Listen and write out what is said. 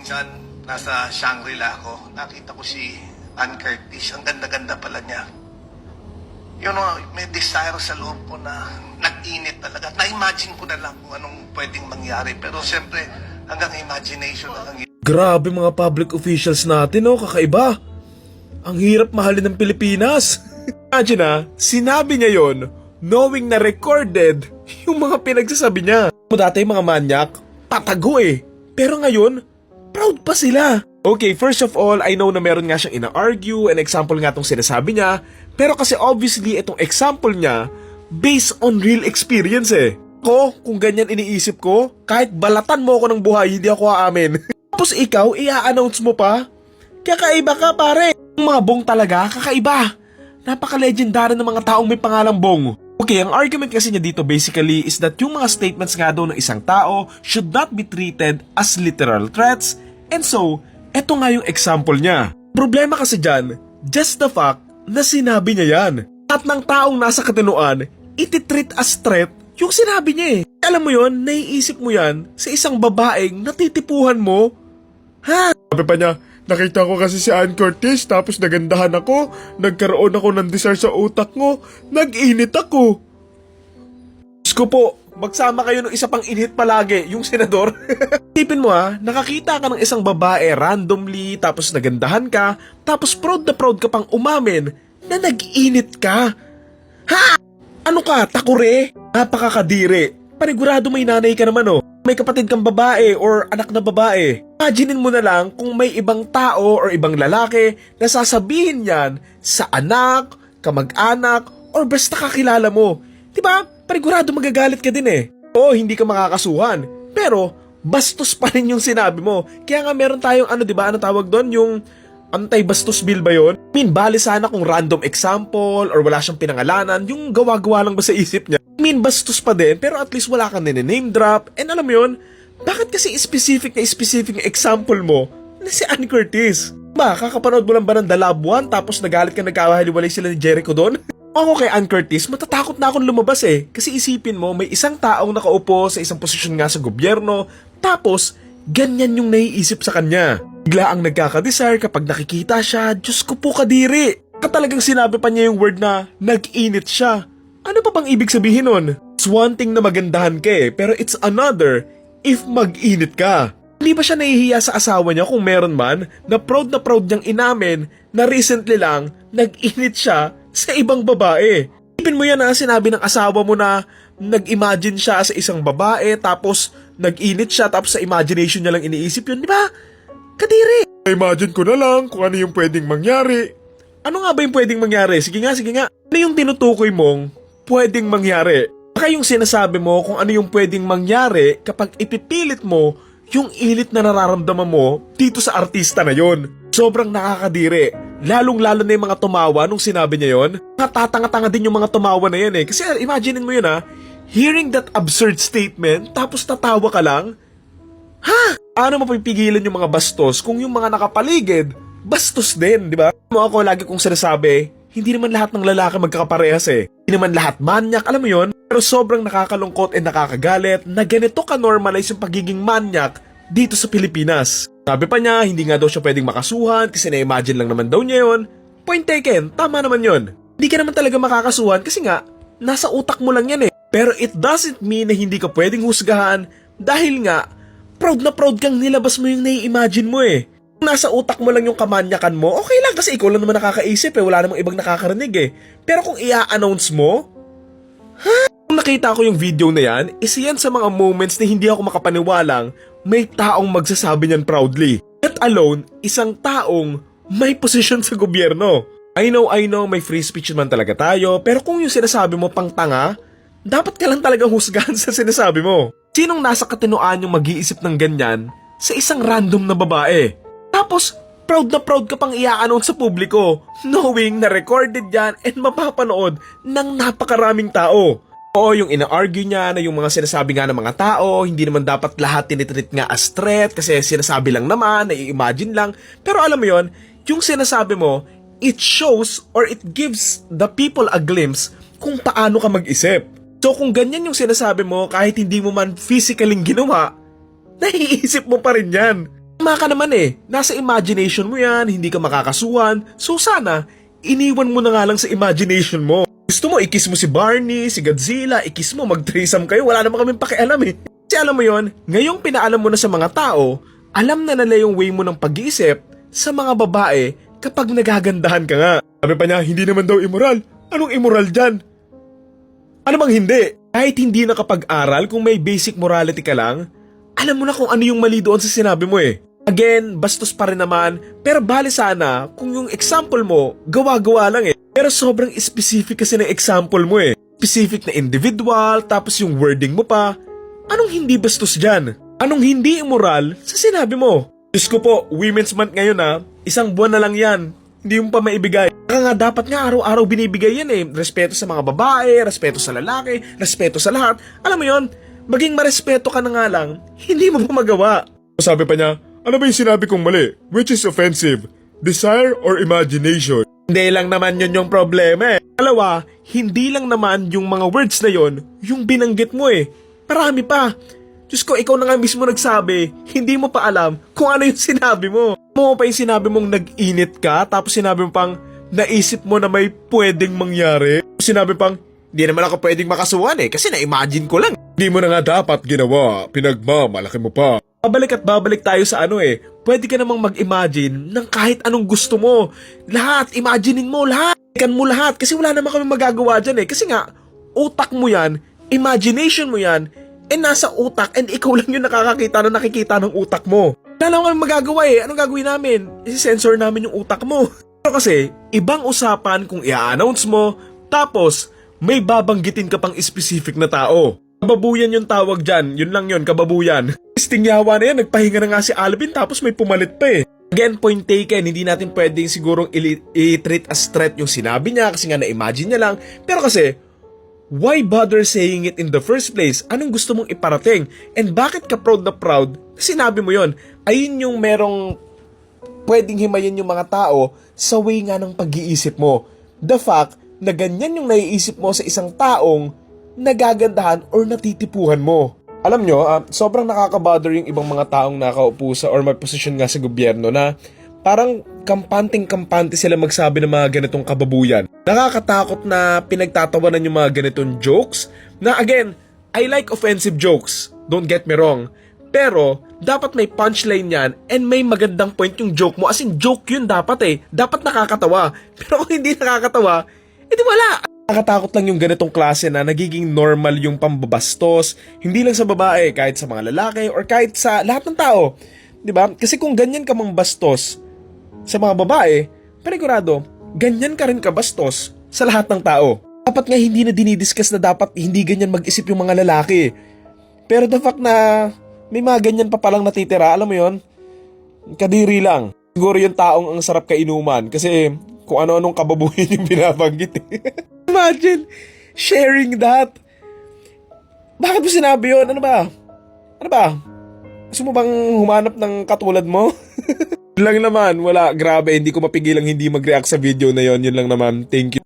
dyan, nasa Shangri-La ako, nakita ko si Ann Curtis. Ang ganda-ganda pala niya. You know, may desire sa loob ko na nag-init talaga. Na-imagine ko na lang kung anong pwedeng mangyari. Pero siyempre, hanggang imagination na lang. Grabe mga public officials natin, oh, kakaiba. Ang hirap mahalin ng Pilipinas. Imagine sinabi niya yon knowing na recorded yung mga pinagsasabi niya. Dati mga manyak, patago eh. Pero ngayon, proud pa sila. Okay, first of all, I know na meron nga siyang ina-argue, an example nga tong sinasabi niya. Pero kasi obviously, itong example niya, based on real experience eh. Kung ganyan iniisip ko, kahit balatan mo ako ng buhay, hindi ako aamin. Tapos ikaw, i-announce mo pa? Kakaiba ka pare. Yung mga Bong talaga, kakaiba. Napaka-legendary ng mga taong may pangalang Bong. Okay, ang argument kasi niya dito basically is that yung mga statements nga daw ng isang tao should not be treated as literal threats. And so, eto nga yung example niya. Problema kasi dyan, just the fact na sinabi niya yan. At ng taong nasa katinuan, ititreat as threat yung sinabi niya eh. Alam mo yon, naiisip mo yan sa isang babaeng natitipuhan mo? Ha? Sabi pa niya, nakita ko kasi si Ann Curtis tapos nagandahan ako, nagkaroon ako ng desire sa utak ko, nag-init ako. Diyos ko po, magsama kayo ng isa pang inhit palagi, yung senador. Tipin mo nakakita ka ng isang babae randomly tapos nagandahan ka, tapos proud na proud ka pang umamin na nag-init ka. Ha? Ano ka, takure? Napakakadiri. Panigurado may nanay ka naman oh. May kapatid kang babae or anak na babae. Imaginein mo na lang kung may ibang tao or ibang lalaki na sasabihin yan sa anak, kamag-anak, or basta kakilala mo. Diba? Panigurado magagalit ka din eh. Oo, hindi ka makakasuhan. Pero, bastos pa rin yung sinabi mo. Kaya nga meron tayong diba? Ano tawag doon? Yung anti-bastos bill ba yun? I mean, bali sana kung random example or wala siyang pinangalanan, yung gawa-gawa lang ba sa isip niya. I mean, bastos pa din, pero at least wala kang name drop. And alam mo yun, bakit kasi specific na example mo na si Ann Curtis? Ba, kakapanood mo lang ba ng The Love One tapos nagalit ka nagkahaliwalay sila ni Jericho doon? Ako kay Ann Curtis, matatakot na akong lumabas eh. Kasi isipin mo, may isang taong nakaupo sa isang posisyon nga sa gobyerno, tapos ganyan yung naiisip sa kanya. Bigla ang nagkaka-desire kapag nakikita siya, Diyos ko po kadiri. Talagang sinabi pa niya yung word na nag-init siya. Ano pa bang ibig sabihin nun? It's one thing na magandahan ka eh, pero it's another if mag-init ka. Hindi ba siya nahihiya sa asawa niya kung meron man na proud niyang inamin na recently lang nag-init siya sa ibang babae? Isipin mo yan sinabi ng asawa mo na nag-imagine siya sa isang babae tapos nag-init siya tapos sa imagination niya lang iniisip yun, di ba? Kadiri! Imagine ko na lang kung ano yung pwedeng mangyari. Ano nga ba yung pwedeng mangyari? Sige nga. Ano yung tinutukoy mong pwedeng mangyari? Baka yung sinasabi mo kung ano yung pwedeng mangyari kapag ipipilit mo yung init na nararamdaman mo dito sa artista na yon. Sobrang nakakadiri. Lalong-lalo na yung mga tumawa nung sinabi niya yon. Tatanga-tanga din yung mga tumawa na yan eh. Kasi imaginein mo yun hearing that absurd statement tapos tatawa ka lang. Ha? Ano mapipigilan yung mga bastos kung yung mga nakapaligid bastos din, di ba? Ako lagi kong sinasabi, hindi naman lahat ng lalaki magkakaparehas eh. Hindi naman lahat manyak, alam mo yon. Pero sobrang nakakalungkot at nakakagalit na ganito ka-normalize yung pagiging manyak dito sa Pilipinas. Sabi pa niya, hindi nga daw siya pwedeng makasuhan kasi na-imagine lang naman daw niya yon. Point taken, tama naman yon. Hindi ka naman talaga makakasuhan kasi nga, nasa utak mo lang yan eh. Pero it doesn't mean na hindi ka pwedeng husgahan dahil nga, proud na proud kang nilabas mo yung nai-imagine mo eh. Kung nasa utak mo lang yung kamanyakan mo, okay lang kasi ikaw lang naman nakakaisip eh, wala namang ibang nakakarinig eh. Pero kung i-announce mo, Kung nakita ko yung video na yan, isa yan sa mga moments na hindi ako makapaniwalang may taong magsasabi niyan proudly. Let alone, isang taong may posisyon sa gobyerno. I know, may free speech man talaga tayo, pero kung yung sinasabi mo pang tanga, dapat ka lang talagang husgahan sa sinasabi mo. Sinong nasa katinuan yung mag-iisip ng ganyan sa isang random na babae? Tapos, proud na proud ka pang i-announce sa publiko, knowing na recorded yan and mapapanood ng napakaraming tao. Oo, yung ina-argue niya na yung mga sinasabi nga ng mga tao, hindi naman dapat lahat tinitreat nga as threat kasi sinasabi lang naman, nai-imagine lang. Pero alam mo yon, yung sinasabi mo, it shows or it gives the people a glimpse kung paano ka mag-isip. So kung ganyan yung sinasabi mo kahit hindi mo man physically ginawa, naiisip mo pa rin yan. Tama ka naman eh, nasa imagination mo yan, hindi ka makakasuhan. So sana, iniwan mo na nga lang sa imagination mo. Gusto mo, ikis mo si Barney, si Godzilla, ikis mo, mag-threesome kayo, wala naman kaming pakialam eh. Kasi alam mo yon, ngayong pinaalam mo na sa mga tao, alam na nila yung way mo ng pag-iisip sa mga babae kapag nagagandahan ka nga. Sabi pa niya, hindi naman daw immoral. Anong immoral dyan? Ano bang hindi? Kahit hindi nakapag-aral, kung may basic morality ka lang, alam mo na kung ano yung mali doon sa sinabi mo eh. Again, bastos pa rin naman, pero bali sana kung yung example mo, gawa-gawa lang eh. Pero sobrang specific kasi ng example mo eh. Specific na individual, tapos yung wording mo pa. Anong hindi bastos dyan? Anong hindi immoral sa sinabi mo? Diyos ko po, Women's Month ngayon ha, 1 buwan na lang yan. Hindi mo pa maibigay. Kaya nga dapat nga araw-araw binibigay yan eh. Respeto sa mga babae, respeto sa lalaki, respeto sa lahat. Alam mo yon, maging marespeto ka na nga lang, hindi mo pa magawa. Sabi pa niya, ano ba yung sinabi kong mali? Which is offensive? Desire or imagination? Hindi lang naman yun yung problema eh. Dalawa, hindi lang naman yung mga words na yon yung binanggit mo eh. Marami pa. Diyos ko, ikaw na nga mismo nagsabi, hindi mo pa alam kung ano yung sinabi mo. Mo pa yung sinabi mong nag-init ka, tapos sinabi mo pang naisip mo na may pwedeng mangyari. Sinabi pang, hindi naman ako pwedeng makasuhan eh, kasi na-imagine ko lang. Hindi mo na nga dapat ginawa, pinagmamalaki mo pa. Babalik at babalik tayo sa ano eh, pwede ka namang mag-imagine ng kahit anong gusto mo. Lahat, imaginein mo lahat. Ikan mo lahat, kasi wala naman kami magagawa dyan eh. Kasi nga, utak mo yan, imagination mo yan, nasa utak and ikaw lang yung nakikita ng utak mo. Wala naman kami magagawa eh. Anong gagawin namin? Isi-sensor namin yung utak mo. Pero kasi, ibang usapan kung i-announce mo, tapos may babanggitin ka pang specific na tao. Kababuyan yung tawag dyan. Yun lang yun, kababuyan. Stingyawa na yan, nagpahinga na nga si Alvin tapos may pumalit pa eh. Again, point taken, hindi natin pwedeng sigurong i-treat as threat yung sinabi niya kasi nga na-imagine niya lang. Pero kasi, why bother saying it in the first place? Anong gusto mong iparating? And bakit ka proud na sinabi mo yon? Ayun yung merong pwedeng himayin yung mga tao sa way nga ng pag-iisip mo. The fact na ganyan yung naiisip mo sa isang taong nagagandahan or natitipuhan mo. Alam nyo, sobrang nakakabother yung ibang mga taong nakaupo sa or may posisyon nga sa gobyerno na parang kampante sila magsabi ng mga ganitong kababuyan. Nakakatakot na pinagtatawanan yung mga ganitong jokes na again, I like offensive jokes, don't get me wrong. Pero, dapat may punchline yan and may magandang point yung joke mo. As in, joke yun dapat eh. Dapat nakakatawa. Pero kung hindi nakakatawa, edi wala. Nakakatakot lang yung ganitong klase na nagiging normal yung pambabastos. Hindi lang sa babae, kahit sa mga lalaki or kahit sa lahat ng tao. Diba? Kasi kung ganyan ka mang bastos sa mga babae, panigurado, ganyan ka rin kabastos sa lahat ng tao. Dapat nga hindi na dinidiscuss na dapat hindi ganyan mag-isip yung mga lalaki. Pero the fact na may mga ganyan pa palang natitira, alam mo yon, kadiri lang. Siguro yung taong ang sarap kainuman kasi kung ano-anong kababuyan yung binabanggit eh. Imagine, sharing that. Bakit mo sinabi yun? Ano ba? Gusto mo bang humanap ng katulad mo? Yun lang naman, wala, grabe, hindi ko mapigilang hindi mag-react sa video na yon. Yun lang naman, thank you.